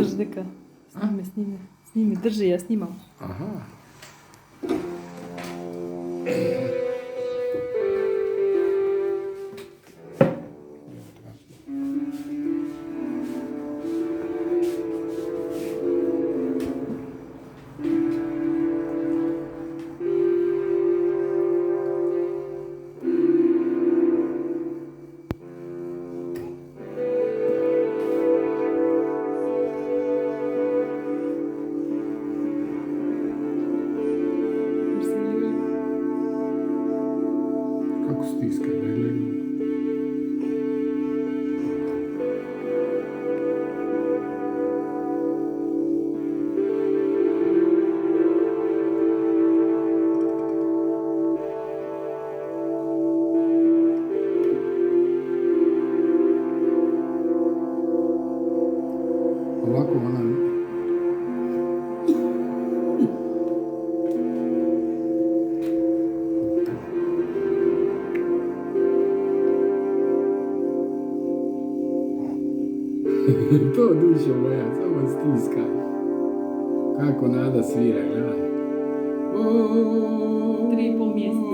Drži neka. Snimi. Drži, ja snimam. Aha. Kako stiska, ne gledam. Ovako ona... To dušo moja, samo stiska. Kako Nada svira, gledaj. 3,5 mjeseca.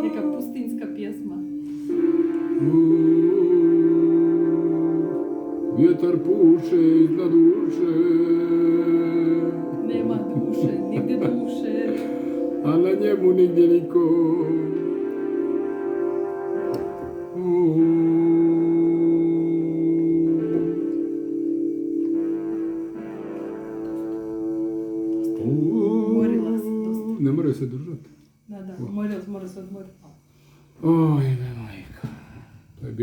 Neka pustinska pjesma. Vjetar puše iznad duše, Nema duše, nigdje duše. a na njemu nigdje niko. Umorila se dosta. Ne moraju se držati. Da, mora se odmoriti. Oj, ne majka. To je bila